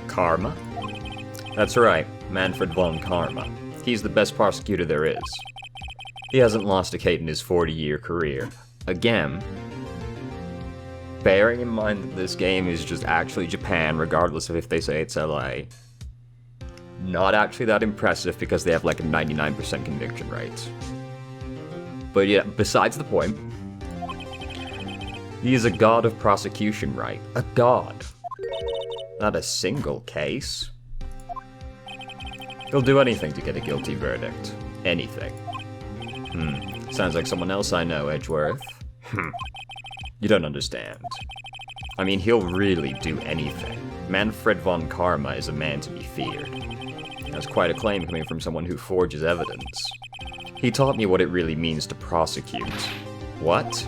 Karma? That's right, Manfred von Karma. He's the best prosecutor there is. He hasn't lost a case in his 40-year career. Again, bearing in mind that this game is just actually Japan, regardless of if they say it's LA. Not actually that impressive because they have like a 99% conviction rate. But yeah, besides the point, he is a god of prosecution, right? A god. Not a single case. He'll do anything to get a guilty verdict. Anything. Sounds like someone else I know, Edgeworth. You don't understand. I mean, he'll really do anything. Manfred von Karma is a man to be feared. That's quite a claim coming from someone who forges evidence. He taught me what it really means to prosecute. What?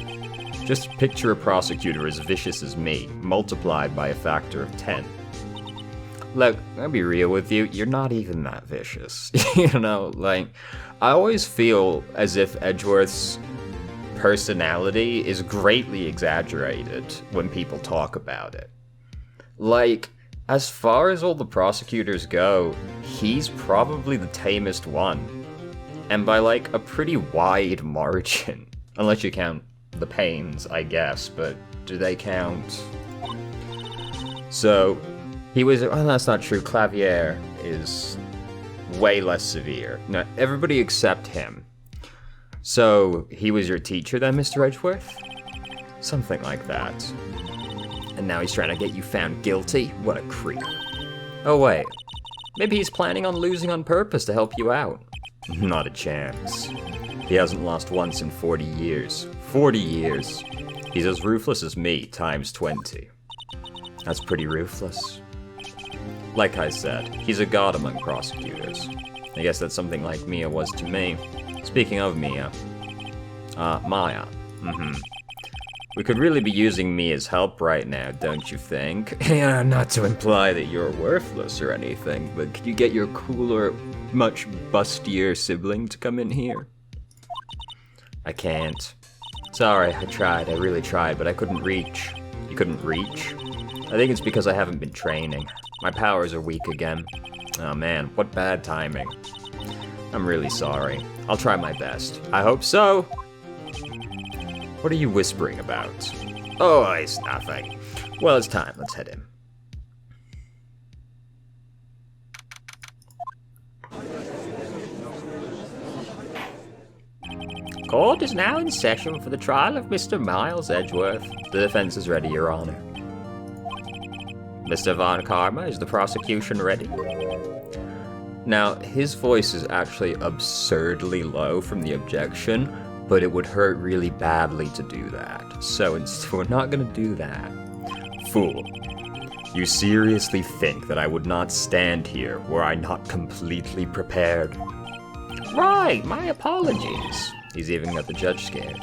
Just picture a prosecutor as vicious as me, multiplied by a factor of 10. Look, I'll be real with you, you're not even that vicious. You know, like, I always feel as if Edgeworth's personality is greatly exaggerated when people talk about it. Like, as far as all the prosecutors go, he's probably the tamest one. And by like a pretty wide margin. Unless you count the Pains, I guess, but do they count? So, he was, well, that's not true, Clavier is way less severe. No, everybody except him. So, he was your teacher then, Mr. Edgeworth? Something like that. And now he's trying to get you found guilty? What a creep. Oh wait, maybe he's planning on losing on purpose to help you out. Not a chance. He hasn't lost once in 40 years. 40 years. He's as ruthless as me, times 20. That's pretty ruthless. Like I said, he's a god among prosecutors. I guess that's something like Mia was to me. Speaking of Mia. Maya. We could really be using Mia's help right now, don't you think? Yeah, not to imply that you're worthless or anything, but could you get your cooler, much bustier sibling to come in here? I can't. Sorry, I tried, I really tried, but I couldn't reach. You couldn't reach? I think it's because I haven't been training. My powers are weak again. Oh man, what bad timing. I'm really sorry. I'll try my best. I hope so! What are you whispering about? Oh, it's nothing. Well, it's time. Let's head in. Court is now in session for the trial of Mr. Miles Edgeworth. The defense is ready, Your Honor. Mr. Von Karma, is the prosecution ready? Now, his voice is actually absurdly low from the objection, but it would hurt really badly to do that. So we're not gonna do that. Fool. You seriously think that I would not stand here were I not completely prepared? Right, my apologies. He's even got the judge scared.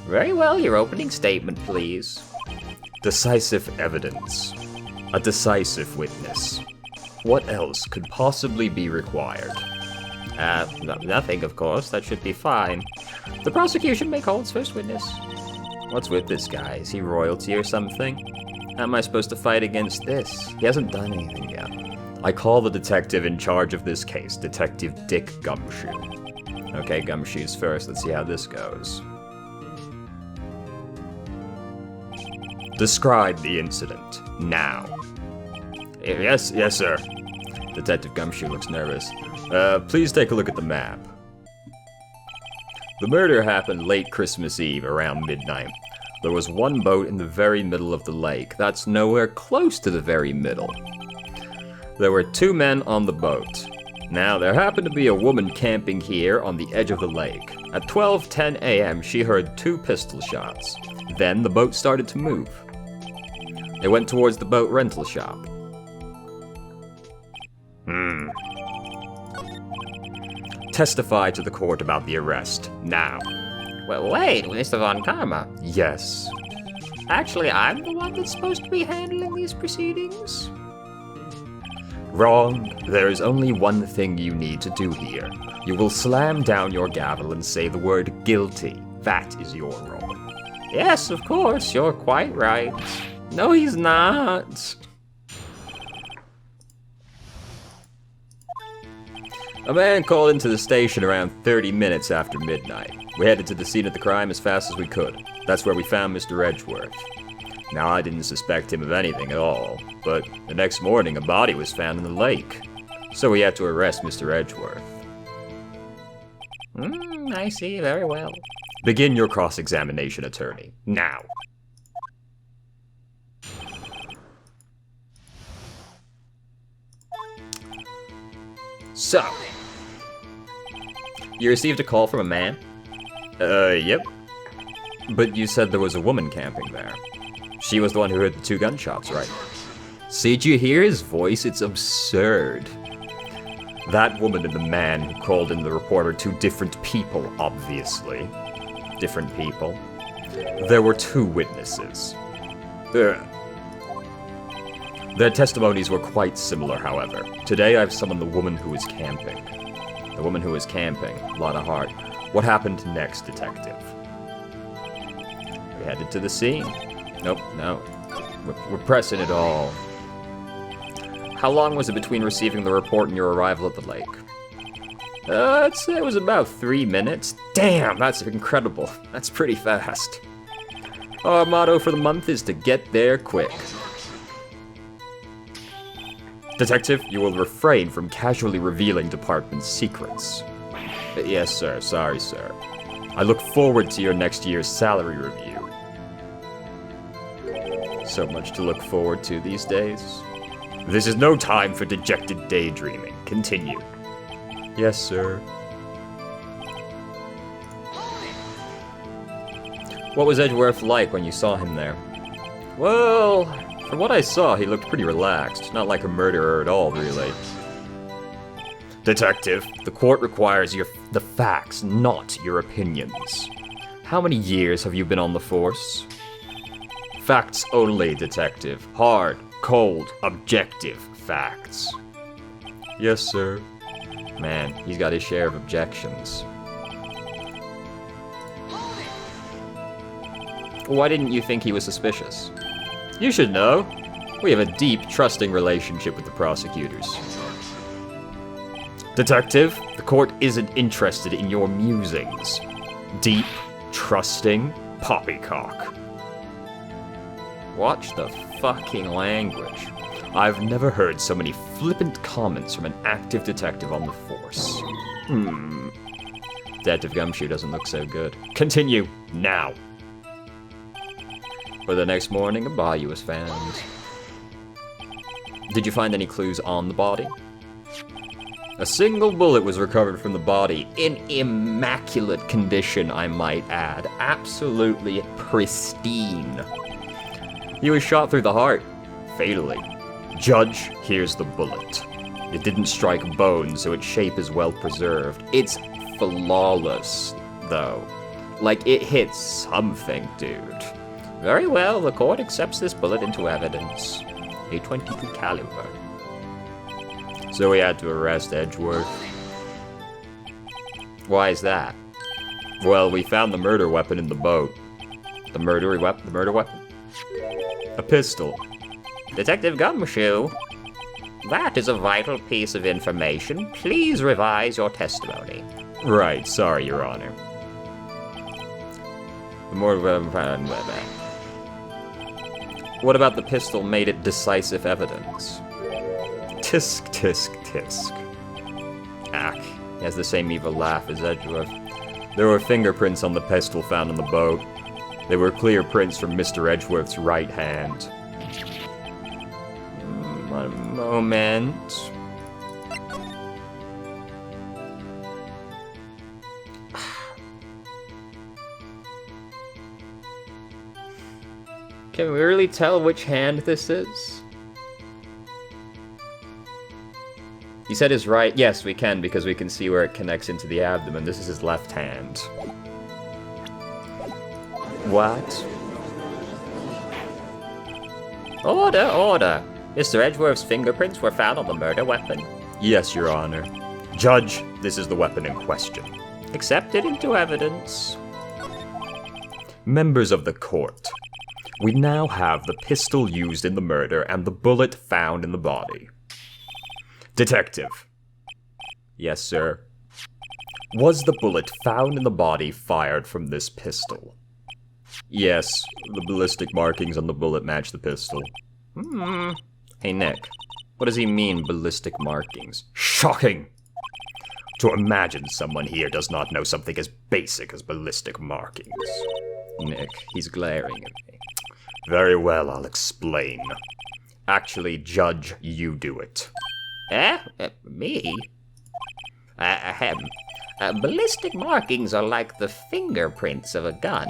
Very well, your opening statement, please. Decisive evidence. A decisive witness. What else could possibly be required? Nothing, of course. That should be fine. The prosecution may call its first witness. What's with this guy? Is he royalty or something? How am I supposed to fight against this? He hasn't done anything yet. I call the detective in charge of this case, Detective Dick Gumshoe. Okay, Gumshoe's first. Let's see how this goes. Describe the incident, now. Yes, sir. Detective Gumshoe looks nervous. Please take a look at the map. The murder happened late Christmas Eve, around midnight. There was one boat in the very middle of the lake. That's nowhere close to the very middle. There were 2 men on the boat. Now, there happened to be a woman camping here on the edge of the lake. At 12:10 a.m., she heard 2 pistol shots. Then the boat started to move. They went towards the boat rental shop. Testify to the court about the arrest, now. Well, wait, Mr. Von Karma. Yes. Actually, I'm the one that's supposed to be handling these proceedings. Wrong. There is only one thing you need to do here. You will slam down your gavel and say the word guilty. That is your role. Yes, of course, you're quite right. No, he's not. A man called into the station around 30 minutes after midnight. We headed to the scene of the crime as fast as we could. That's where we found Mr. Edgeworth. Now, I didn't suspect him of anything at all, but the next morning a body was found in the lake. So we had to arrest Mr. Edgeworth. I see, very well. Begin your cross-examination, attorney. Now. So, you received a call from a man? Yep. But you said there was a woman camping there. She was the one who heard the 2 gunshots, right? See, did you hear his voice? It's absurd. That woman and the man who called in the report are 2 different people, obviously. Different people. There were 2 witnesses. Their testimonies were quite similar, however. Today I've summoned the woman who was camping. The woman who was camping. A lot of heart. What happened next, detective? We headed to the scene. Nope, no. We're pressing it all. How long was it between receiving the report and your arrival at the lake? I'd say it was about 3 minutes. Damn, that's incredible. That's pretty fast. Our motto for the month is to get there quick. Detective, you will refrain from casually revealing department secrets. Yes, sir. Sorry, sir. I look forward to your next year's salary review. So much to look forward to these days. This is no time for dejected daydreaming. Continue. Yes, sir. What was Edgeworth like when you saw him there? Well, from what I saw, he looked pretty relaxed. Not like a murderer at all, really. Detective, the court requires the facts, not your opinions. How many years have you been on the force? Facts only, detective. Hard, cold, objective facts. Yes, sir. Man, he's got his share of objections. Why didn't you think he was suspicious? You should know. We have a deep, trusting relationship with the prosecutors. Detective, the court isn't interested in your musings. Deep, trusting, poppycock. Watch the fucking language. I've never heard so many flippant comments from an active detective on the force. Detective Gumshoe doesn't look so good. Continue, now. But the next morning, a body was found. Did you find any clues on the body? A single bullet was recovered from the body, in immaculate condition, I might add. Absolutely pristine. He was shot through the heart, fatally. Judge, here's the bullet. It didn't strike bone, so its shape is well preserved. It's flawless, though. Like, it hit something, dude. Very well, the court accepts this bullet into evidence. A .22 caliber. So we had to arrest Edgeworth. Why is that? Well, we found the murder weapon in the boat. The murder weapon? A pistol. Detective Gumshoe, that is a vital piece of information. Please revise your testimony. Right, sorry, Your Honor. What about the pistol made it decisive evidence? Tisk, tisk, tisk. Ack, he has the same evil laugh as Edgeworth. There were fingerprints on the pistol found in the boat. They were clear prints from Mr. Edgeworth's right hand. One moment. Can we really tell which hand this is? He said his right. Yes, we can, because we can see where it connects into the abdomen. This is his left hand. What? Order, order. Mr. Edgeworth's fingerprints were found on the murder weapon. Yes, Your Honor. Judge, this is the weapon in question. Accepted into evidence. Members of the court. We now have the pistol used in the murder and the bullet found in the body. Detective. Yes, sir. Was the bullet found in the body fired from this pistol? Yes, the ballistic markings on the bullet match the pistol. Hey, Nick. What does he mean, ballistic markings? Shocking! To imagine someone here does not know something as basic as ballistic markings. Nick, he's glaring at me. Very well, I'll explain. Actually, Judge, you do it. Me? Ballistic markings are like the fingerprints of a gun.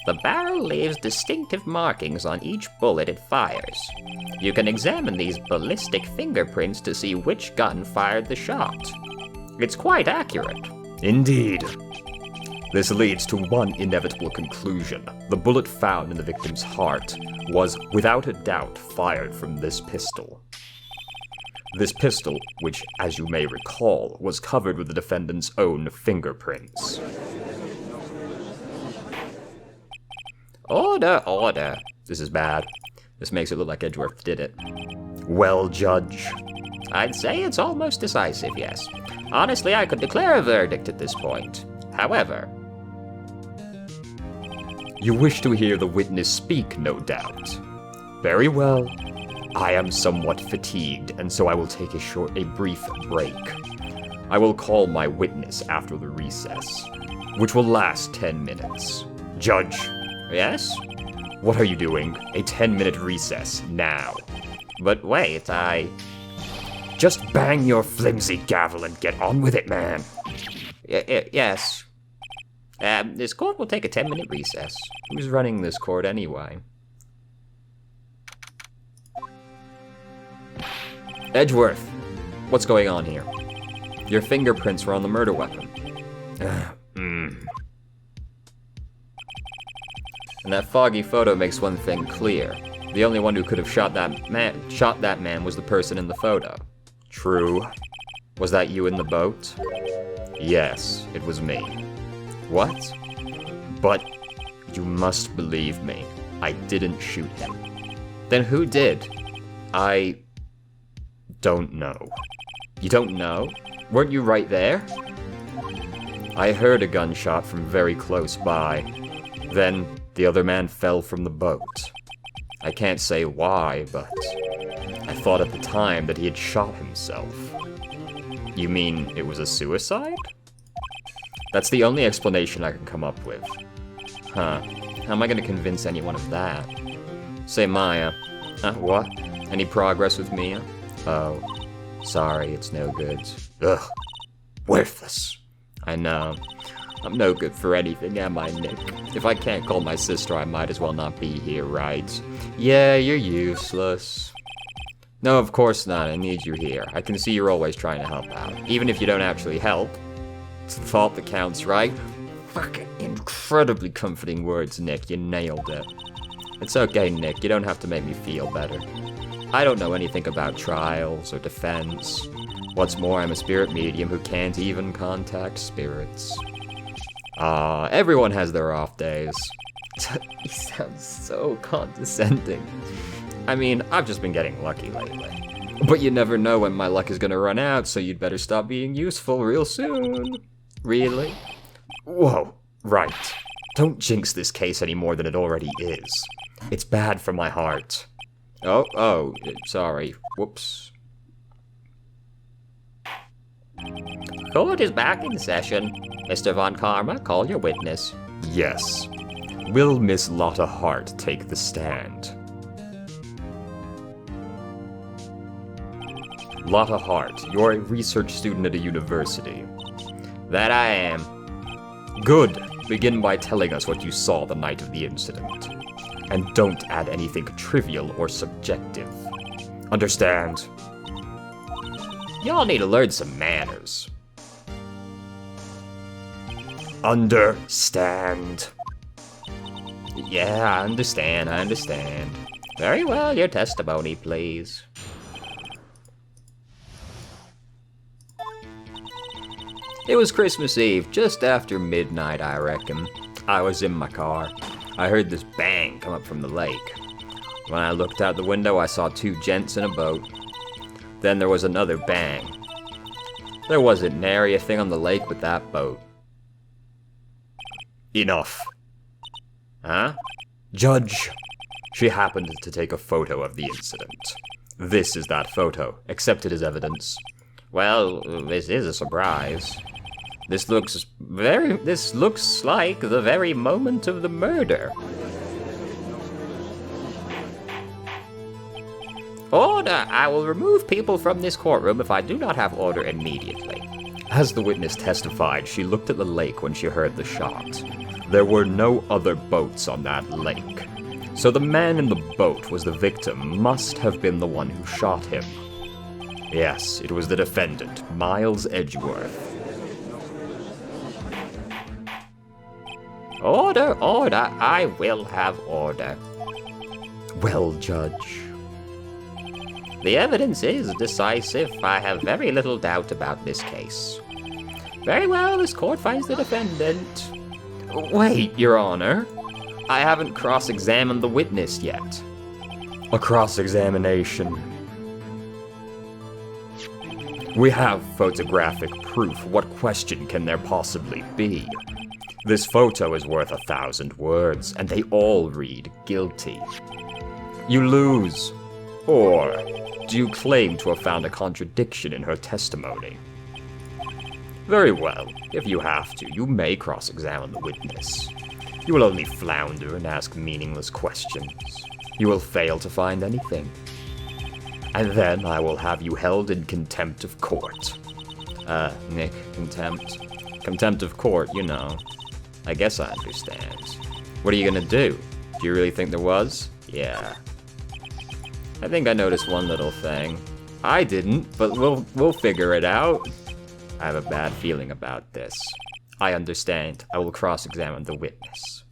The barrel leaves distinctive markings on each bullet it fires. You can examine these ballistic fingerprints to see which gun fired the shot. It's quite accurate. Indeed. This leads to one inevitable conclusion. The bullet found in the victim's heart was, without a doubt, fired from this pistol. This pistol, which, as you may recall, was covered with the defendant's own fingerprints. Order. This is bad. This makes it look like Edgeworth did it. Well, Judge. I'd say it's almost decisive, yes. Honestly, I could declare a verdict at this point. However... You wish to hear the witness speak, no doubt. Very well. I am somewhat fatigued, and so I will take a brief break. I will call my witness after the recess, which will last 10 minutes. Judge. Yes? What are you doing? A 10-minute recess, now. But wait, Just bang your flimsy gavel and get on with it, man. Yes. This court will take a 10-minute recess. Who's running this court anyway? Edgeworth, what's going on here? Your fingerprints were on the murder weapon. And that foggy photo makes one thing clear. The only one who could have shot that man was the person in the photo. True. Was that you in the boat? Yes, it was me. What? But you must believe me. I didn't shoot him. Then who did? I don't know. You don't know? Weren't you right there? I heard a gunshot from very close by. Then the other man fell from the boat. I can't say why, but I thought at the time that he had shot himself. You mean it was a suicide? That's the only explanation I can come up with. Huh. How am I gonna convince anyone of that? Say, Maya. What? Any progress with Mia? Oh. Sorry, it's no good. Ugh. Worthless. I know. I'm no good for anything, am I, Nick? If I can't call my sister, I might as well not be here, right? Yeah, you're useless. No, of course not. I need you here. I can see you're always trying to help out. Even if you don't actually help. It's the thought that counts, right? Fucking incredibly comforting words, Nick. You nailed it. It's okay, Nick. You don't have to make me feel better. I don't know anything about trials or defense. What's more, I'm a spirit medium who can't even contact spirits. Everyone has their off days. He sounds so condescending. I mean, I've just been getting lucky lately. But you never know when my luck is gonna run out, so you'd better stop being useful real soon. Really? Whoa, right. Don't jinx this case any more than it already is. It's bad for my heart. Oh, sorry. Whoops. Court is back in session. Mr. Von Karma, call your witness. Yes. Will Miss Lotta Hart take the stand? Lotta Hart, you're a research student at a university. That I am. Good. Begin by telling us what you saw the night of the incident. And don't add anything trivial or subjective. Understand? Y'all need to learn some manners. Understand. Yeah, I understand. Very well, your testimony, please. It was Christmas Eve, just after midnight, I reckon. I was in my car. I heard this bang come up from the lake. When I looked out the window, I saw two gents in a boat. Then there was another bang. There wasn't nary a thing on the lake but that boat. Enough. Huh? Judge, she happened to take a photo of the incident. This is that photo, accepted as evidence. Well, this is a surprise. This looks like the very moment of the murder. Order! I will remove people from this courtroom if I do not have order immediately. As the witness testified, she looked at the lake when she heard the shot. There were no other boats on that lake. So the man in the boat was the victim, must have been the one who shot him. Yes, it was the defendant, Miles Edgeworth. Order, order, I will have order. Well, Judge. The evidence is decisive. I have very little doubt about this case. Very well, this court finds the defendant. Wait, Your Honor. I haven't cross-examined the witness yet. A cross-examination. We have photographic proof. What question can there possibly be? This photo is worth 1,000 words, and they all read guilty. You lose. Or do you claim to have found a contradiction in her testimony? Very well. If you have to, you may cross-examine the witness. You will only flounder and ask meaningless questions. You will fail to find anything. And then I will have you held in contempt of court. Nick, contempt? Contempt of court, you know. I guess I understand. What are you gonna do? Do you really think there was? Yeah. I think I noticed one little thing. I didn't, but we'll figure it out. I have a bad feeling about this. I understand. I will cross-examine the witness.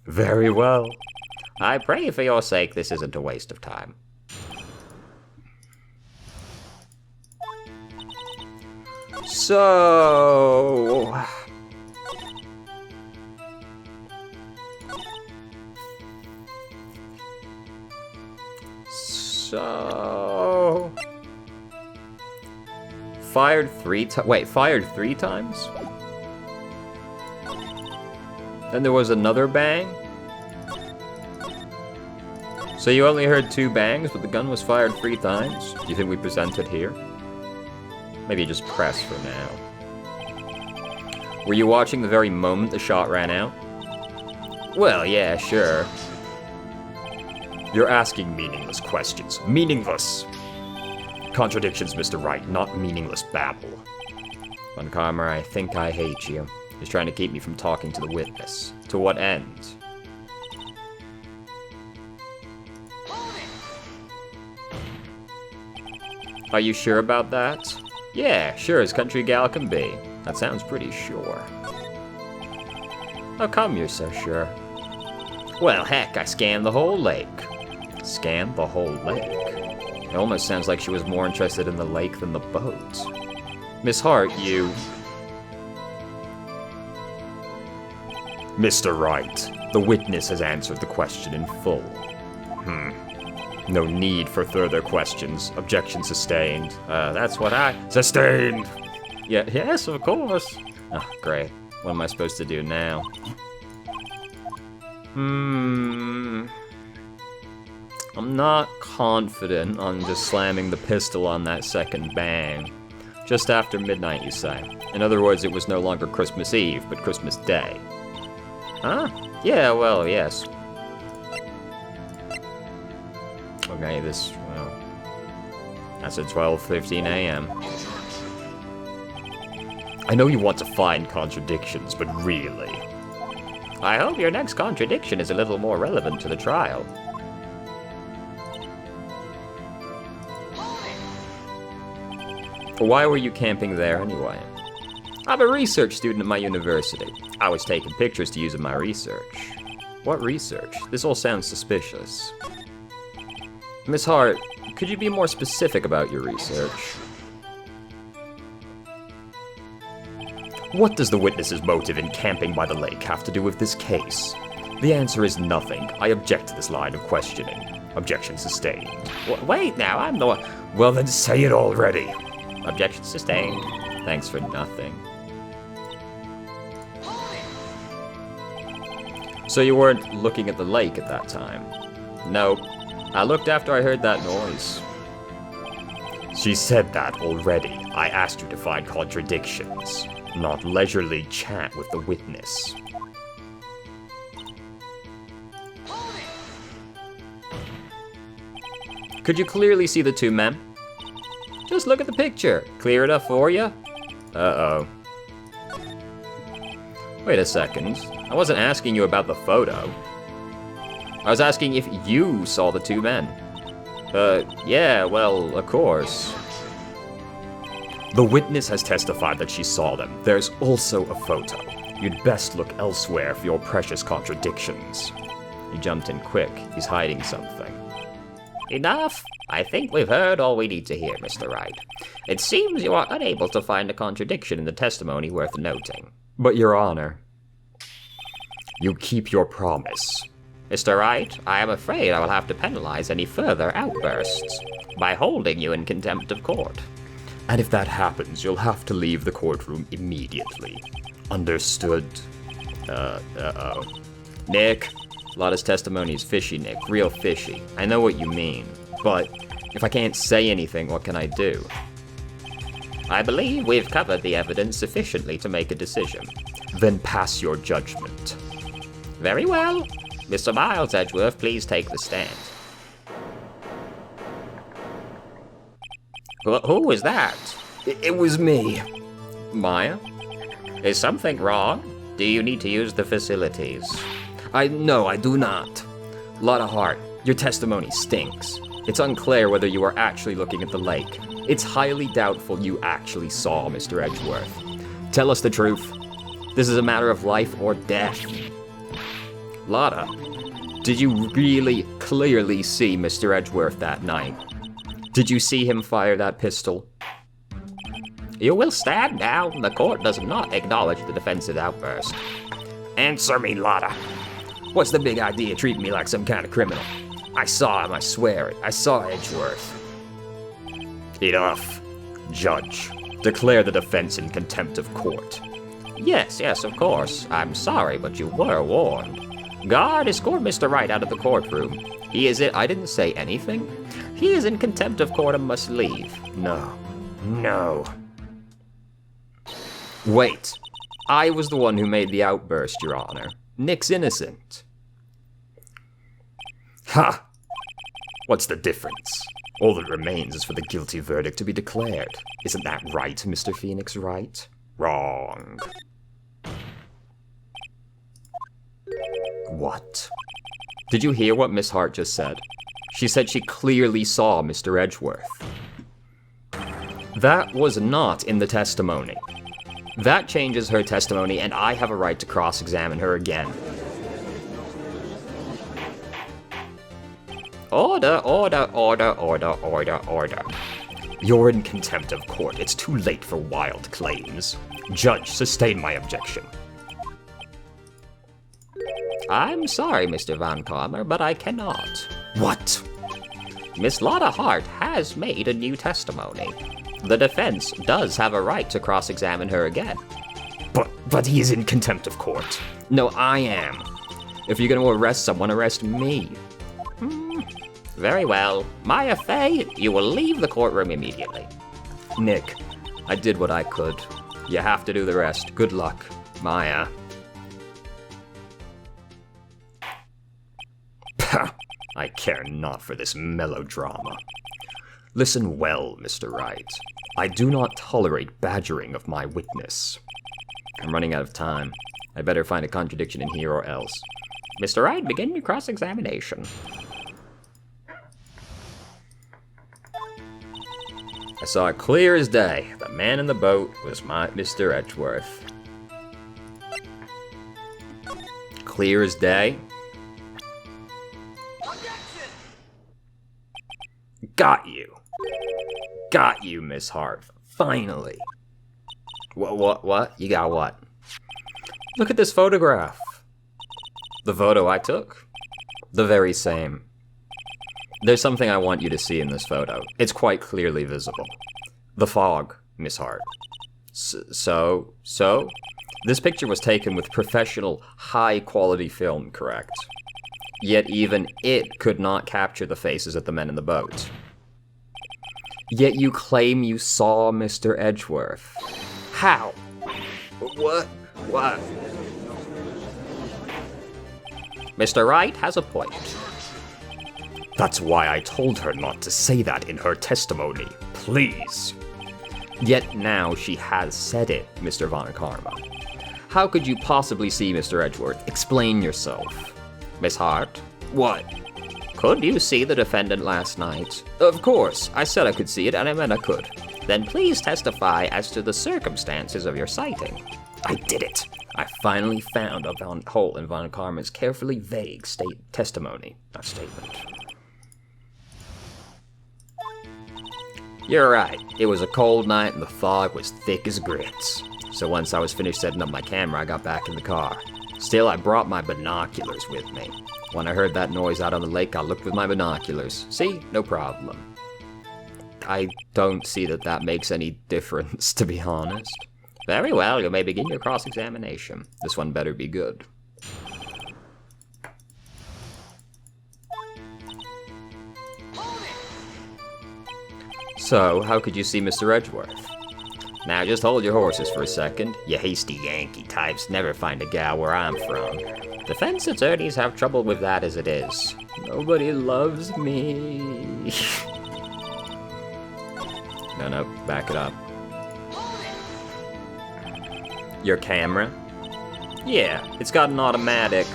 Very well. I pray for your sake this isn't a waste of time. So... Fired 3 times? Wait, fired 3 times? Then there was another bang? So you only heard 2 bangs, but the gun was fired 3 times? Do you think we present it here? Maybe just press for now. Were you watching the very moment the shot ran out? Well, yeah, sure. You're asking meaningless questions. Meaningless! Contradictions, Mr. Wright, not meaningless babble. Von Karmer, I think I hate you. He's trying to keep me from talking to the witness. To what end? Are you sure about that? Yeah, sure as country gal can be. That sounds pretty sure. How come you're so sure? Well, heck, I scanned the whole lake. Scanned the whole lake? It almost sounds like she was more interested in the lake than the boat. Miss Hart, you... Mr. Wright, the witness has answered the question in full. No need for further questions. Objection sustained. That's what I... Sustained! Yeah, yes, of course. Oh, great. What am I supposed to do now? I'm not confident on just slamming the pistol on that second bang. Just after midnight, you say. In other words, it was no longer Christmas Eve, but Christmas Day. Huh? Yeah, well, yes. Okay, well, that's at 12:15 a.m. I know you want to find contradictions, but really... I hope your next contradiction is a little more relevant to the trial. Why were you camping there anyway? I'm a research student at my university. I was taking pictures to use in my research. What research? This all sounds suspicious. Miss Hart, could you be more specific about your research? What does the witness's motive in camping by the lake have to do with this case? The answer is nothing. I object to this line of questioning. Objection sustained. Wait now, I'm the one... Well then say it already. Objection sustained. Thanks for nothing. So you weren't looking at the lake at that time? Nope. I looked after I heard that noise. She said that already. I asked you to find contradictions, not leisurely chat with the witness. Could you clearly see the two men? Just look at the picture. Clear enough for you? Uh-oh. Wait a second. I wasn't asking you about the photo. I was asking if you saw the two men. Yeah, well, of course. The witness has testified that she saw them. There's also a photo. You'd best look elsewhere for your precious contradictions. He jumped in quick. He's hiding something. Enough. I think we've heard all we need to hear, Mr. Wright. It seems you are unable to find a contradiction in the testimony worth noting. But, Your Honor, you keep your promise. Mr. Wright, I am afraid I will have to penalize any further outbursts by holding you in contempt of court. And if that happens, you'll have to leave the courtroom immediately. Understood? Uh-oh. Nick, Lotta's testimony is fishy, Nick. Real fishy. I know what you mean. But if I can't say anything, what can I do? I believe we've covered the evidence sufficiently to make a decision. Then pass your judgment. Very well. Mr. Miles Edgeworth, please take the stand. Who was that? It was me. Maya? Is something wrong? Do you need to use the facilities? No, I do not. Lotta Hart, your testimony stinks. It's unclear whether you are actually looking at the lake. It's highly doubtful you actually saw Mr. Edgeworth. Tell us the truth. This is a matter of life or death. Lotta, did you really clearly see Mr. Edgeworth that night? Did you see him fire that pistol? You will stand down. The court does not acknowledge the defensive outburst. Answer me, Lotta. What's the big idea treating me like some kind of criminal? I saw him, I swear it. I saw Edgeworth. Enough. Judge, declare the defense in contempt of court. Yes, of course. I'm sorry, but you were warned. Guard, escort Mr. Wright out of the courtroom. I didn't say anything. He is in contempt of court and must leave. No. Wait. I was the one who made the outburst, Your Honor. Nick's innocent. Ha! What's the difference? All that remains is for the guilty verdict to be declared. Isn't that right, Mr. Phoenix Wright? Wrong. What? Did you hear what Miss Hart just said? She said she clearly saw Mr. Edgeworth. That was not in the testimony. That changes her testimony, and I have a right to cross-examine her again. Order. You're in contempt of court. It's too late for wild claims. Judge, sustain my objection. I'm sorry, Mr. Von Karmer, but I cannot. What? Miss Lotta Hart has made a new testimony. The defense does have a right to cross-examine her again. But he is in contempt of court. No, I am. If you're going to arrest someone, arrest me. Very well. Maya Fey, you will leave the courtroom immediately. Nick, I did what I could. You have to do the rest. Good luck, Maya. Pah! I care not for this melodrama. Listen well, Mr. Wright. I do not tolerate badgering of my witness. I'm running out of time. I better find a contradiction in here or else. Mr. Wright, begin your cross-examination. I saw it clear as day. The man in the boat was my Mr. Edgeworth. Clear as day? Got you. Got you, Miss Hart. Finally. What? You got what? Look at this photograph. The photo I took? The very same. There's something I want you to see in this photo. It's quite clearly visible. The fog, Miss Hart. So? This picture was taken with professional, high-quality film, correct? Yet even it could not capture the faces of the men in the boat. Yet you claim you saw Mr. Edgeworth. How? What? Mr. Wright has a point. That's why I told her not to say that in her testimony. Please. Yet now she has said it, Mr. Von Karma. How could you possibly see Mr. Edgeworth? Explain yourself. Miss Hart? What? Could you see the defendant last night? Of course. I said I could see it, and I meant I could. Then please testify as to the circumstances of your sighting. I did it. I finally found a hole in Von Karma's carefully vague testimony, not statement. You're right. It was a cold night and the fog was thick as grits. So once I was finished setting up my camera, I got back in the car. Still, I brought my binoculars with me. When I heard that noise out on the lake, I looked with my binoculars. See? No problem. I don't see that makes any difference, to be honest. Very well, you may begin your cross-examination. This one better be good. So, how could you see Mr. Edgeworth? Now just hold your horses for a second. You hasty Yankee types never find a gal where I'm from. Defense attorneys have trouble with that as it is. Nobody loves me. No, back it up. Your camera? Yeah, it's got an automatic.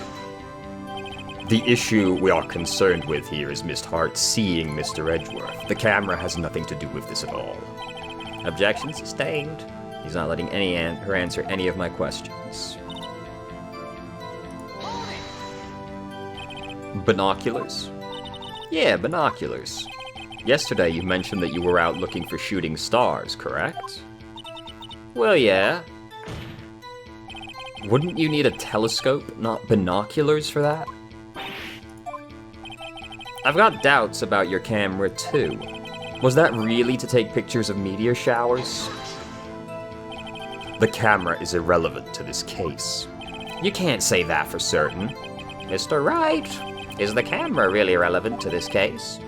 The issue we are concerned with here is Miss Hart seeing Mr. Edgeworth. The camera has nothing to do with this at all. Objection sustained. He's not letting her answer any of my questions. Binoculars? Yeah, binoculars. Yesterday you mentioned that you were out looking for shooting stars, correct? Well, yeah. Wouldn't you need a telescope, not binoculars for that? I've got doubts about your camera too. Was that really to take pictures of meteor showers? The camera is irrelevant to this case. You can't say that for certain. Mr. Wright, is the camera really relevant to this case?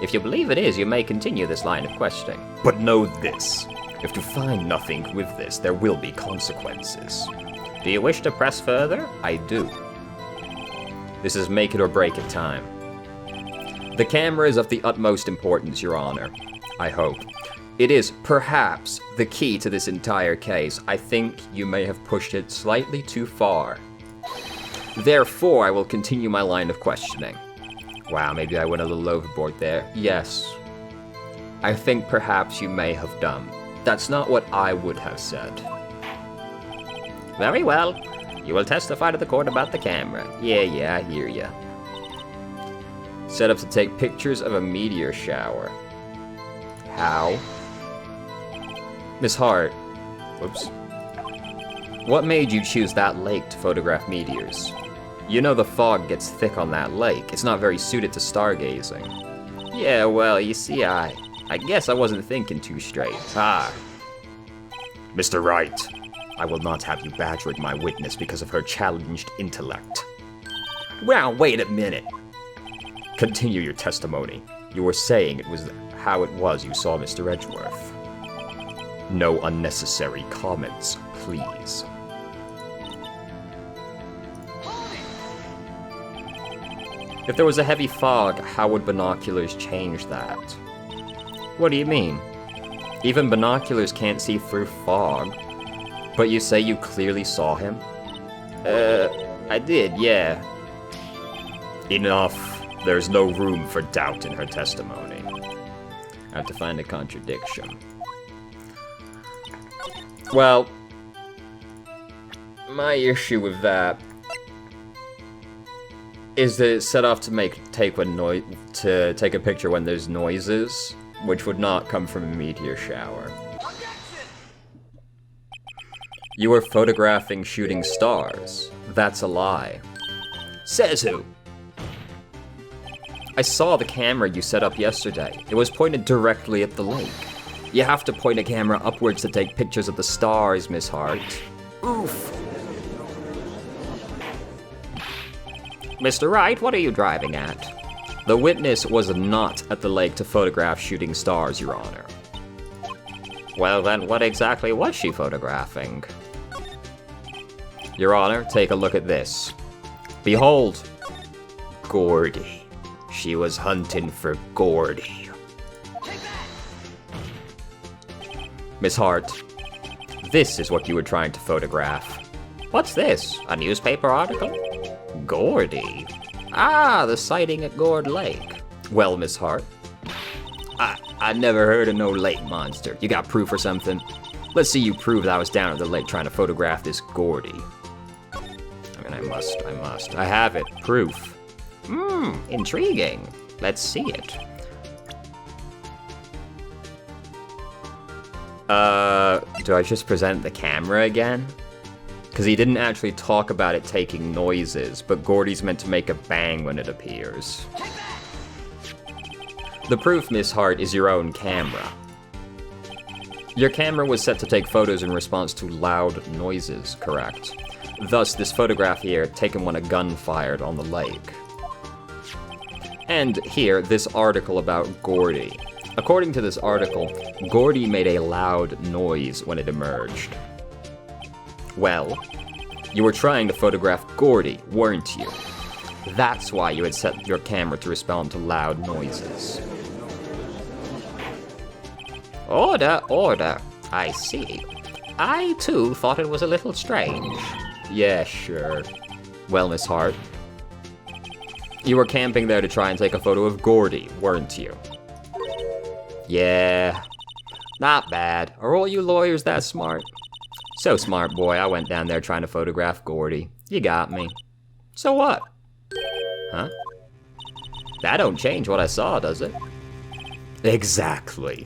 If you believe it is, you may continue this line of questioning. But know this. If you find nothing with this, there will be consequences. Do you wish to press further? I do. This is make it or break it time. The camera is of the utmost importance, Your Honor. I hope. It is, perhaps, the key to this entire case. I think you may have pushed it slightly too far. Therefore, I will continue my line of questioning. Wow, maybe I went a little overboard there. Yes. I think perhaps you may have done. That's not what I would have said. Very well. You will testify to the court about the camera. Yeah, I hear ya. Set up to take pictures of a meteor shower. How? Miss Hart. Whoops. What made you choose that lake to photograph meteors? You know the fog gets thick on that lake. It's not very suited to stargazing. Yeah, well, you see, I guess I wasn't thinking too straight. Mr. Wright, I will not have you badgering my witness because of her challenged intellect. Well, wait a minute. Continue your testimony. You were saying it was how it was you saw Mr. Edgeworth. No unnecessary comments, please. If there was a heavy fog, how would binoculars change that? What do you mean? Even binoculars can't see through fog. But you say you clearly saw him? I did, yeah. Enough. There's no room for doubt in her testimony. I have to find a contradiction. Well, my issue with that is that it's set off to take a picture when there's noises, which would not come from a meteor shower. You were photographing shooting stars. That's a lie. Says who? I saw the camera you set up yesterday. It was pointed directly at the lake. You have to point a camera upwards to take pictures of the stars, Miss Hart. Oof. Mr. Wright, what are you driving at? The witness was not at the lake to photograph shooting stars, Your Honor. Well then, what exactly was she photographing? Your Honor, take a look at this. Behold, Gordy. She was hunting for Gordy. Miss Hart, this is what you were trying to photograph. What's this? A newspaper article? Gordy. Ah, the sighting at Gourd Lake. Well, Miss Hart, I never heard of no lake monster. You got proof or something? Let's see you prove that I was down at the lake trying to photograph this Gordy. I mean, I must. I have it. Proof. Intriguing. Let's see it. Do I just present the camera again? Because he didn't actually talk about it taking noises, but Gordy's meant to make a bang when it appears. The proof, Miss Hart, is your own camera. Your camera was set to take photos in response to loud noises, correct? Thus, this photograph here, taken when a gun fired on the lake. And here, this article about Gordy. According to this article, Gordy made a loud noise when it emerged. Well, you were trying to photograph Gordy, weren't you? That's why you had set your camera to respond to loud noises. Order. I see. I, too, thought it was a little strange. Yeah, sure. Well, Miss Hart, you were camping there to try and take a photo of Gordy, weren't you? Yeah. Not bad. Are all you lawyers that smart? So smart, boy, I went down there trying to photograph Gordy. You got me. So what? Huh? That don't change what I saw, does it? Exactly.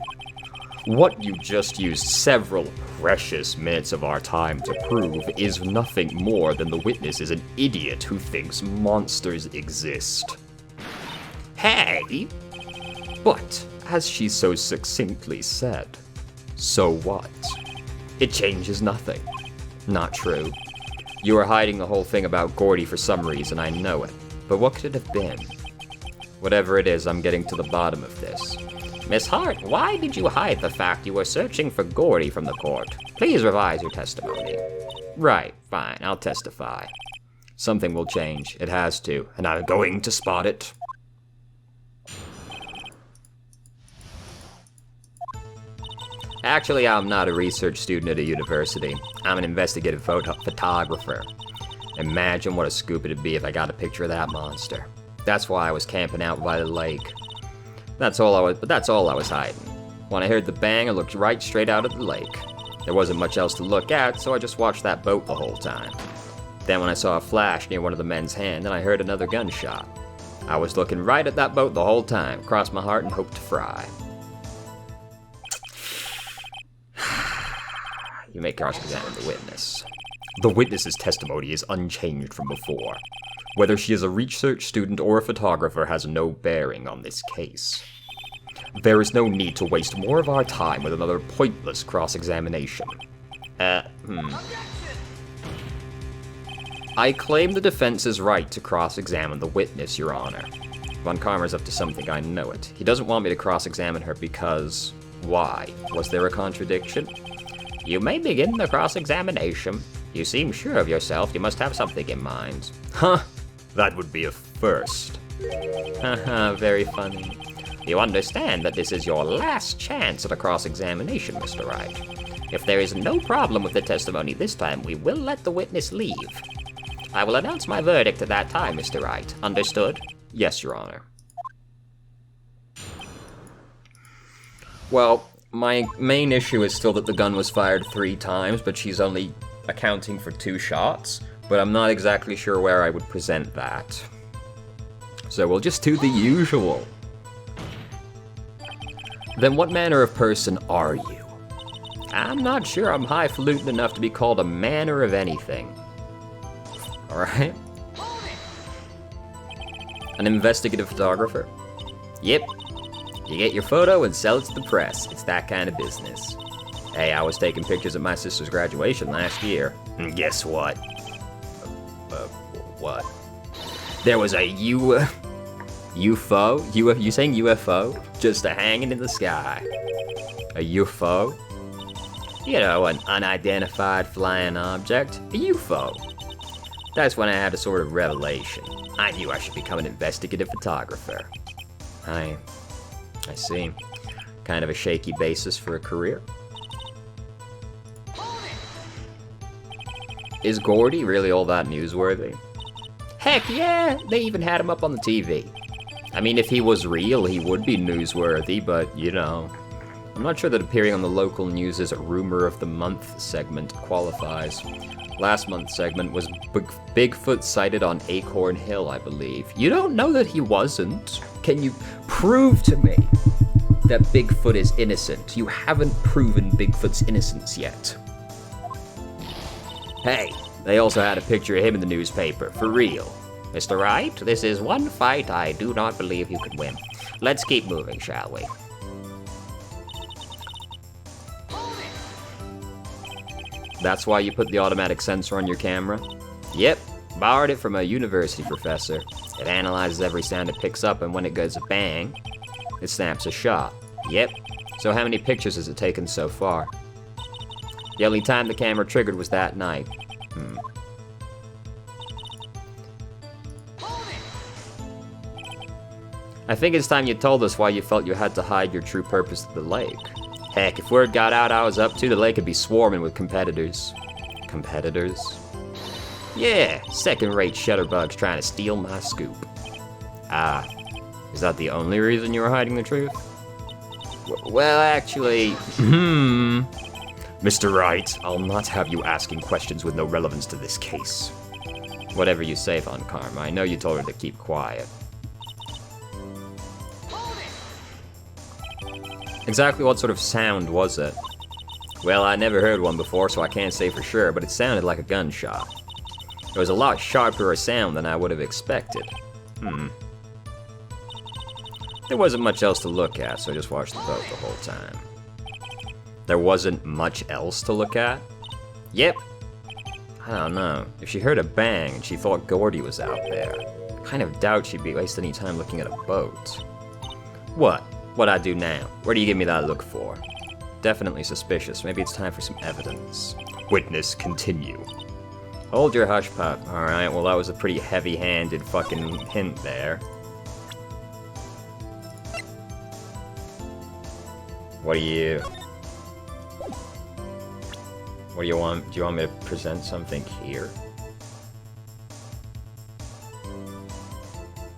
What you just used several precious minutes of our time to prove is nothing more than the witness is an idiot who thinks monsters exist. Hey! But, as she so succinctly said, so what? It changes nothing. Not true. You were hiding the whole thing about Gordy for some reason, I know it. But what could it have been? Whatever it is, I'm getting to the bottom of this. Miss Hart, why did you hide the fact you were searching for Gordy from the court? Please revise your testimony. Right, fine, I'll testify. Something will change. It has to, and I'm going to spot it. Actually, I'm not a research student at a university. I'm an investigative photographer. Imagine what a scoop it'd be if I got a picture of that monster. That's why I was camping out by the lake. That's all I was hiding. When I heard the bang, I looked right straight out at the lake. There wasn't much else to look at, so I just watched that boat the whole time. Then when I saw a flash near one of the men's hand, then I heard another gunshot. I was looking right at that boat the whole time, crossed my heart and hoped to fry. You may cross-examine the witness. The witness's testimony is unchanged from before. Whether she is a research student or a photographer has no bearing on this case. There is no need to waste more of our time with another pointless cross-examination. I claim the defense's right to cross-examine the witness, Your Honor. Von Karmer's up to something, I know it. He doesn't want me to cross-examine her because... why? Was there a contradiction? You may begin the cross-examination. You seem sure of yourself. You must have something in mind. Huh? That would be a first. Haha, very funny. You understand that this is your last chance at a cross-examination, Mr. Wright. If there is no problem with the testimony this time, we will let the witness leave. I will announce my verdict at that time, Mr. Wright. Understood? Yes, Your Honor. Well, my main issue is still that the gun was fired 3 times, but she's only accounting for 2 shots. But I'm not exactly sure where I would present that. So we'll just do the usual. Then what manner of person are you? I'm not sure I'm highfalutin enough to be called a manner of anything. Alright? An investigative photographer? Yep. You get your photo and sell it to the press. It's that kind of business. Hey, I was taking pictures at my sister's graduation last year. And guess what? What? There was a UFO? You saying UFO? Just a hanging in the sky. A UFO? You know, an unidentified flying object. A UFO. That's when I had a sort of revelation. I knew I should become an investigative photographer. I see. Kind of a shaky basis for a career. Is Gordy really all that newsworthy? Heck yeah, they even had him up on the TV. I mean, if he was real, he would be newsworthy, but, you know, I'm not sure that appearing on the local news' Rumor of the Month segment qualifies. Last month's segment was Bigfoot sighted on Acorn Hill, I believe. You don't know that he wasn't? Can you prove to me that Bigfoot is innocent? You haven't proven Bigfoot's innocence yet. Hey, they also had a picture of him in the newspaper, for real. Mr. Wright, this is one fight I do not believe you can win. Let's keep moving, shall we? That's why you put the automatic sensor on your camera? Yep, borrowed it from a university professor. It analyzes every sound it picks up, and when it goes a bang, it snaps a shot. Yep. So how many pictures has it taken so far? The only time the camera triggered was that night. I think it's time you told us why you felt you had to hide your true purpose at the lake. Heck, if word got out I was up to, the lake would be swarming with competitors. Competitors? Yeah, second-rate shutterbugs trying to steal my scoop. Ah, is that the only reason you were hiding the truth? Well, actually, Mr. Wright, I'll not have you asking questions with no relevance to this case. Whatever you say, Von Karma, I know you told her to keep quiet. Exactly what sort of sound was it? Well, I never heard one before, so I can't say for sure, but it sounded like a gunshot. It was a lot sharper a sound than I would have expected. There wasn't much else to look at, so I just watched the boat the whole time. There wasn't much else to look at? Yep. I don't know. If she heard a bang and she thought Gordy was out there, I kind of doubt she'd be wasting any time looking at a boat. What? What'd I do now? Where do you give me that look for? Definitely suspicious. Maybe it's time for some evidence. Witness, continue. Hold your hush pup. Alright, well that was a pretty heavy-handed fucking hint there. What do you want? Do you want me to present something here?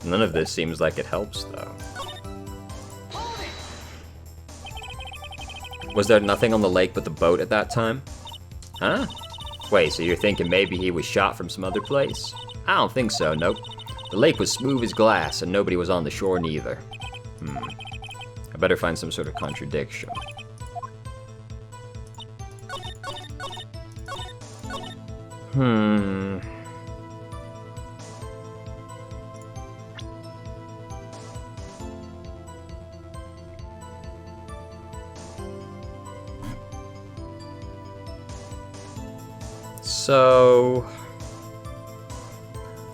None of this seems like it helps, though. Was there nothing on the lake but the boat at that time? Huh? Wait, so you're thinking maybe he was shot from some other place? I don't think so, nope. The lake was smooth as glass, and nobody was on the shore neither. I better find some sort of contradiction. So,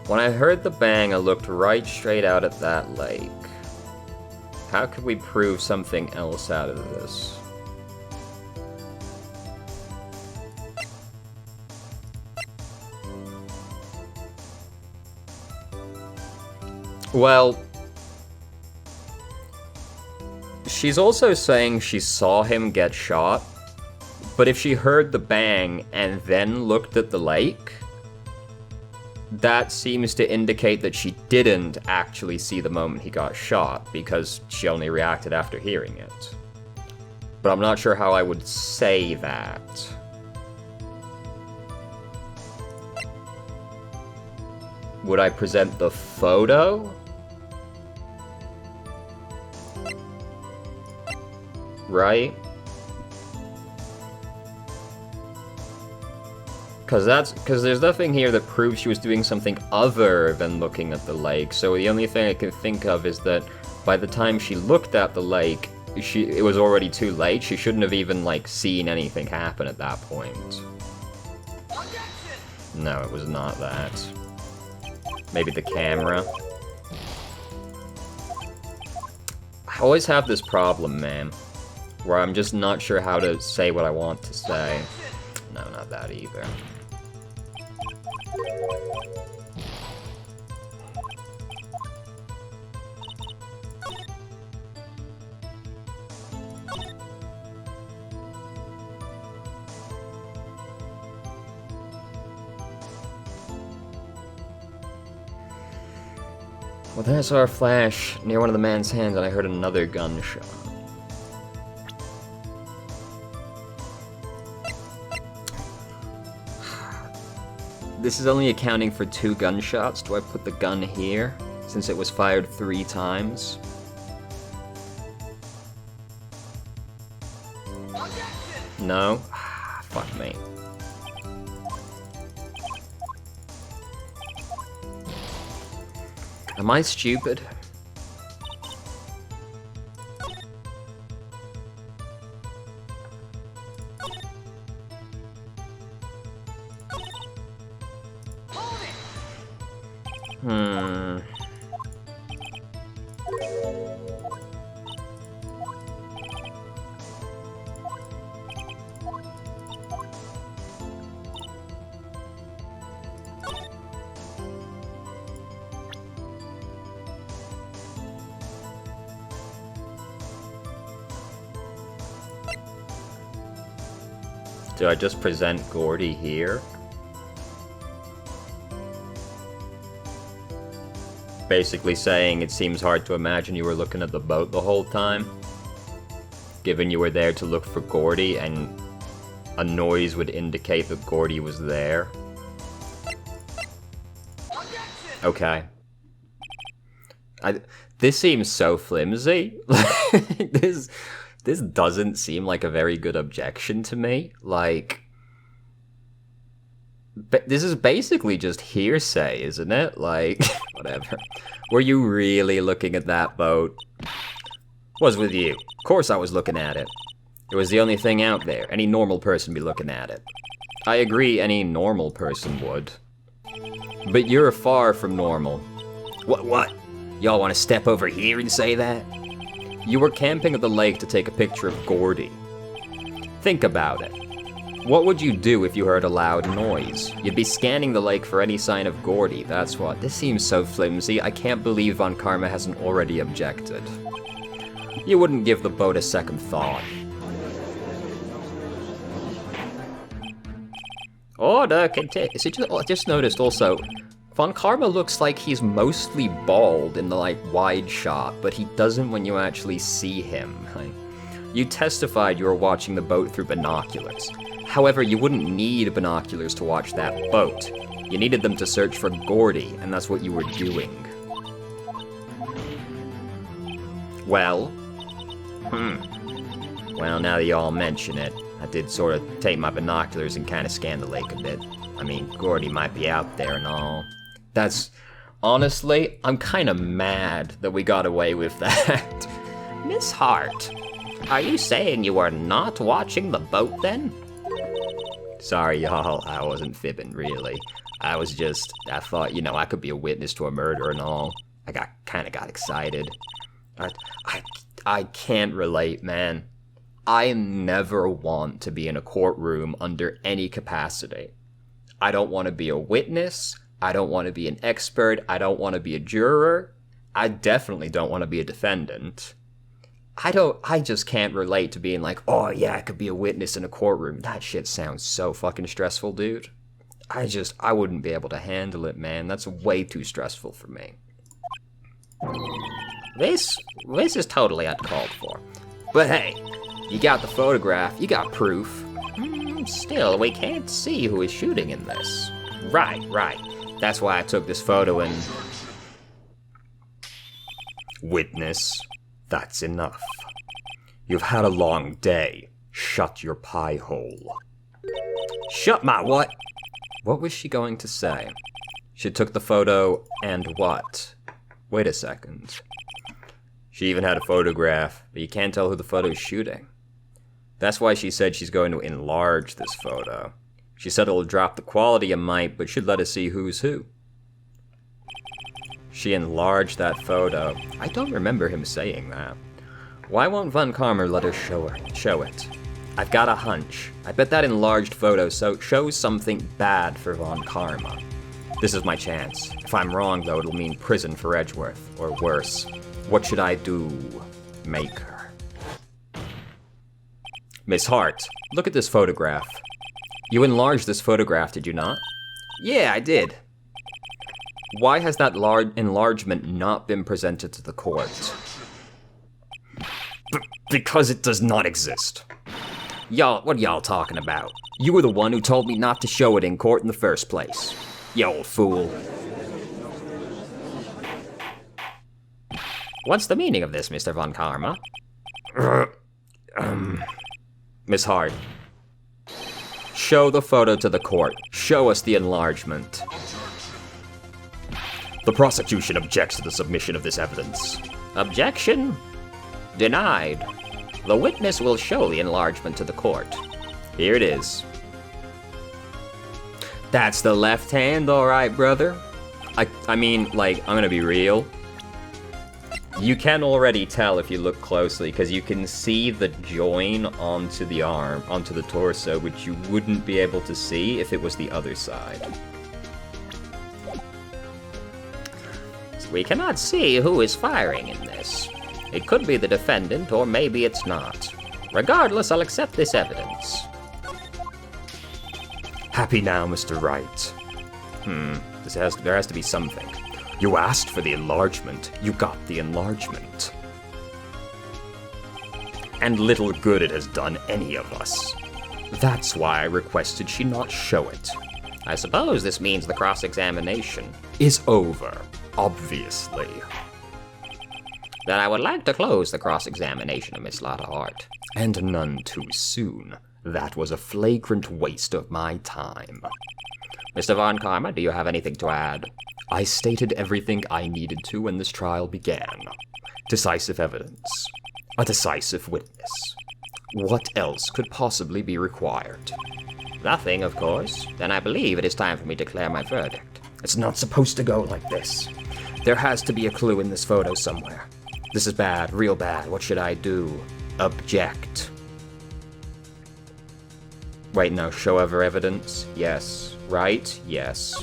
when I heard the bang, I looked right straight out at that lake. How could we prove something else out of this? Well, she's also saying she saw him get shot, but if she heard the bang and then looked at the lake, that seems to indicate that she didn't actually see the moment he got shot, because she only reacted after hearing it. But I'm not sure how I would say that. Would I present the photo? Right? Because there's nothing here that proves she was doing something other than looking at the lake, so the only thing I can think of is that by the time she looked at the lake, it was already too late. She shouldn't have even, like, seen anything happen at that point. No, it was not that. Maybe the camera. I always have this problem, man, where I'm just not sure how to say what I want to say. No, not that either. Well, then I saw a flash near one of the man's hands, and I heard another gunshot. This is only accounting for 2 gunshots. Do I put the gun here, since it was fired 3 times? No? Fuck me. Am I stupid? Do I just present Gordy here? Basically saying it seems hard to imagine you were looking at the boat the whole time, given you were there to look for Gordy and a noise would indicate that Gordy was there. Okay. This seems so flimsy. This doesn't seem like a very good objection to me. Like, this is basically just hearsay, isn't it? Like, whatever. Were you really looking at that boat? Was with you. Of course I was looking at it. It was the only thing out there. Any normal person would be looking at it. I agree, any normal person would. But you're far from normal. What? Y'all want to step over here and say that? You were camping at the lake to take a picture of Gordy. Think about it. What would you do if you heard a loud noise? You'd be scanning the lake for any sign of Gordy, that's what. This seems so flimsy, I can't believe Von Karma hasn't already objected. You wouldn't give the boat a second thought. Order, continue. So just noticed also, Von Karma looks like he's mostly bald in the, like, wide shot, but he doesn't when you actually see him. You testified you were watching the boat through binoculars. However, you wouldn't need binoculars to watch that boat. You needed them to search for Gordy, and that's what you were doing. Well? Well, now that you all mention it, I did sort of take my binoculars and kind of scan the lake a bit. I mean, Gordy might be out there and all. That's... honestly, I'm kind of mad that we got away with that. Miss Hart, are you saying you were not watching the boat then? Sorry, y'all, I wasn't fibbing, really. I thought, you know, I could be a witness to a murder and all. I kind of got excited. I can't relate, man. I never want to be in a courtroom under any capacity. I don't want to be a witness. I don't want to be an expert. I don't want to be a juror. I definitely don't want to be a defendant. I just can't relate to being like, oh yeah, I could be a witness in a courtroom. That shit sounds so fucking stressful, dude. I wouldn't be able to handle it, man. That's way too stressful for me. This is totally uncalled for. But hey, you got the photograph, you got proof. Still, we can't see who is shooting in this. Right. That's why I took this photo and... Witness, that's enough. You've had a long day. Shut your pie hole. Shut my what? What was she going to say? She took the photo and what? Wait a second. She even had a photograph, but you can't tell who the photo's shooting. That's why she said she's going to enlarge this photo. She said it'll drop the quality a mite, but should let us see who's who. She enlarged that photo. I don't remember him saying that. Why won't Von Karma let her show it? I've got a hunch. I bet that enlarged photo shows something bad for Von Karma. This is my chance. If I'm wrong, though, it'll mean prison for Edgeworth, or worse. What should I do? Make her. Miss Hart, look at this photograph. You enlarged this photograph, did you not? Yeah, I did. Why has that enlargement not been presented to the court? Because it does not exist. Y'all, what are y'all talking about? You were the one who told me not to show it in court in the first place. You old fool. What's the meaning of this, Mr. Von Karma? Miss Hart. Show the photo to the court. Show us the enlargement. The prosecution objects to the submission of this evidence. Objection? Denied. The witness will show the enlargement to the court. Here it is. That's the left hand, alright, brother. I mean, like, I'm gonna be real. You can already tell if you look closely, because you can see the join onto the arm, onto the torso, which you wouldn't be able to see if it was the other side. We cannot see who is firing in this. It could be the defendant, or maybe it's not. Regardless, I'll accept this evidence. Happy now, Mr. Wright. There has to be something. You asked for the enlargement. You got the enlargement. And little good it has done any of us. That's why I requested she not show it. I suppose this means the cross-examination is over, obviously. Then I would like to close the cross-examination of Miss Lotta Hart. And none too soon. That was a flagrant waste of my time. Mr. Von Karma, do you have anything to add? I stated everything I needed to when this trial began. Decisive evidence. A decisive witness. What else could possibly be required? Nothing, of course. Then I believe it is time for me to declare my verdict. It's not supposed to go like this. There has to be a clue in this photo somewhere. This is bad, real bad. What should I do? Object. Wait, no, show other evidence? Yes. Right? Yes.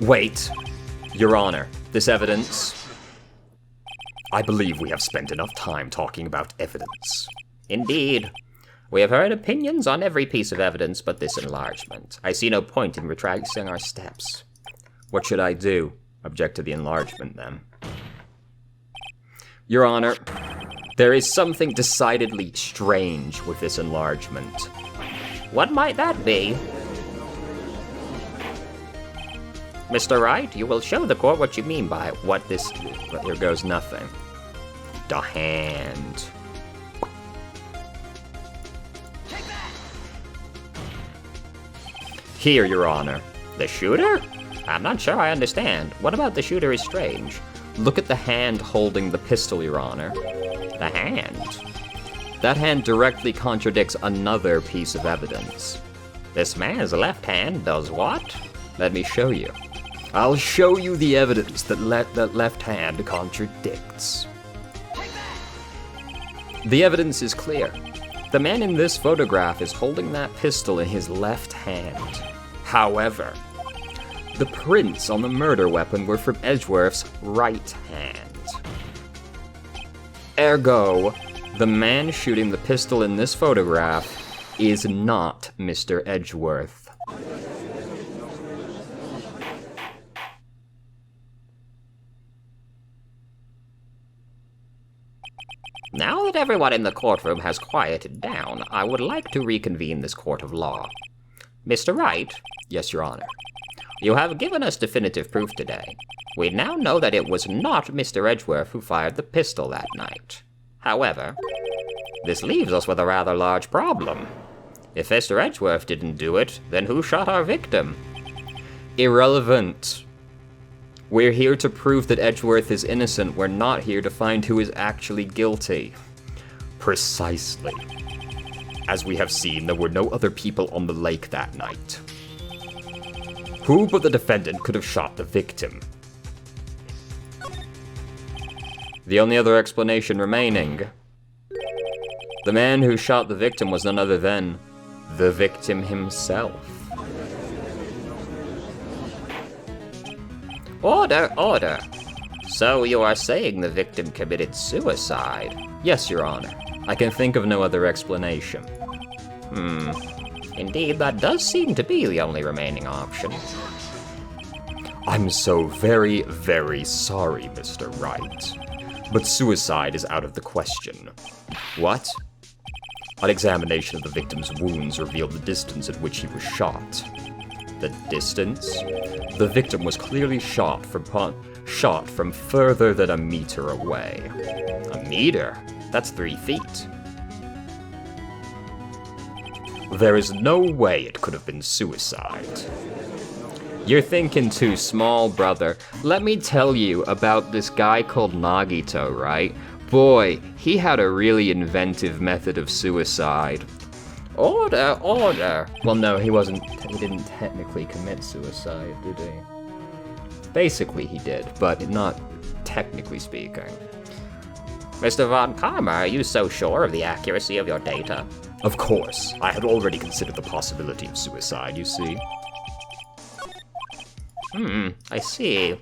Wait. Your Honor, this evidence... I believe we have spent enough time talking about evidence. Indeed. We have heard opinions on every piece of evidence but this enlargement. I see no point in retracing our steps. What should I do? Object to the enlargement, then. Your Honor, there is something decidedly strange with this enlargement. What might that be? Mr. Wright, you will show the court what you mean by what this... But here goes nothing. The hand. Here, Your Honor. The shooter? I'm not sure I understand. What about the shooter is strange? Look at the hand holding the pistol, Your Honor. The hand? That hand directly contradicts another piece of evidence. This man's left hand does what? Let me show you. I'll show you the evidence that left hand contradicts. The evidence is clear. The man in this photograph is holding that pistol in his left hand. However, the prints on the murder weapon were from Edgeworth's right hand. Ergo, the man shooting the pistol in this photograph is not Mr. Edgeworth. Now that everyone in the courtroom has quieted down, I would like to reconvene this court of law. Mr. Wright? Yes, Your Honor. You have given us definitive proof today. We now know that it was not Mr. Edgeworth who fired the pistol that night. However, this leaves us with a rather large problem. If Mr. Edgeworth didn't do it, then who shot our victim? Irrelevant. We're here to prove that Edgeworth is innocent. We're not here to find who is actually guilty. Precisely. As we have seen, there were no other people on the lake that night. Who but the defendant could have shot the victim? The only other explanation remaining. The man who shot the victim was none other than the victim himself. Order, order. So you are saying the victim committed suicide? Yes, Your Honor. I can think of no other explanation. Indeed, that does seem to be the only remaining option. I'm so very, very sorry, Mr. Wright. But suicide is out of the question. What? An examination of the victim's wounds revealed the distance at which he was shot. The distance? The victim was clearly shot from further than a meter away. A meter? That's 3 feet. There is no way it could have been suicide. You're thinking too small, brother. Let me tell you about this guy called Nagito, right? Boy, he had a really inventive method of suicide. Order, order. Well, no, he didn't technically commit suicide, did he? Basically, he did, but not technically speaking. Mr. Von Karma, are you so sure of the accuracy of your data? Of course. I had already considered the possibility of suicide, you see. I see.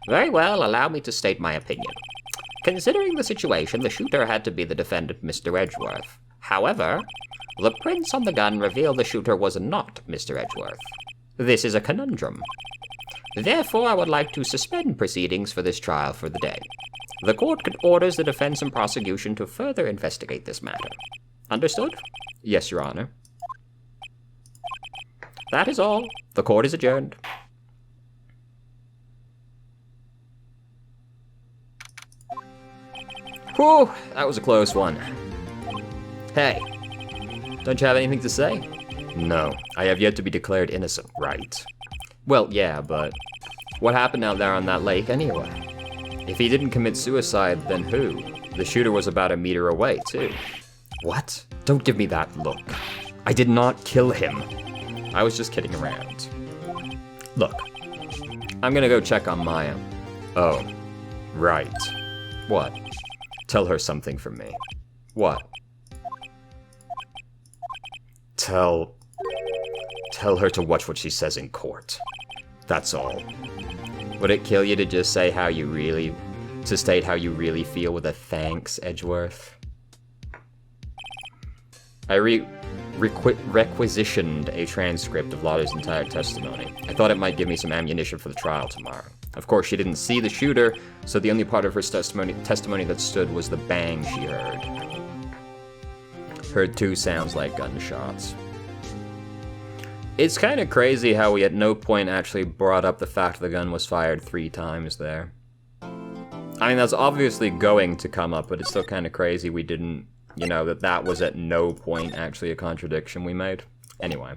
Very well, allow me to state my opinion. Considering the situation, the shooter had to be the defendant, Mr. Edgeworth. However, the prints on the gun reveal the shooter was not Mr. Edgeworth. This is a conundrum. Therefore, I would like to suspend proceedings for this trial for the day. The court orders the defense and prosecution to further investigate this matter. Understood? Yes, Your Honor. That is all. The court is adjourned. Whew, that was a close one. Hey, don't you have anything to say? No, I have yet to be declared innocent, right? Well, yeah, but what happened out there on that lake anyway? If he didn't commit suicide, then who? The shooter was about a meter away, too. What? Don't give me that look. I did not kill him. I was just kidding around. Look, I'm gonna go check on Maya. Oh, right. What? Tell her something from me. What? Tell her to watch what she says in court. That's all. Would it kill you to just say state how you really feel with a thanks, Edgeworth? I requisitioned a transcript of Lotta's entire testimony. I thought it might give me some ammunition for the trial tomorrow. Of course, she didn't see the shooter, so the only part of her testimony that stood was the bang she heard. Heard 2 sounds like gunshots. It's kind of crazy how we at no point actually brought up the fact the gun was fired 3 times there. I mean, that's obviously going to come up, but it's still kind of crazy we didn't, that was at no point actually a contradiction we made. Anyway.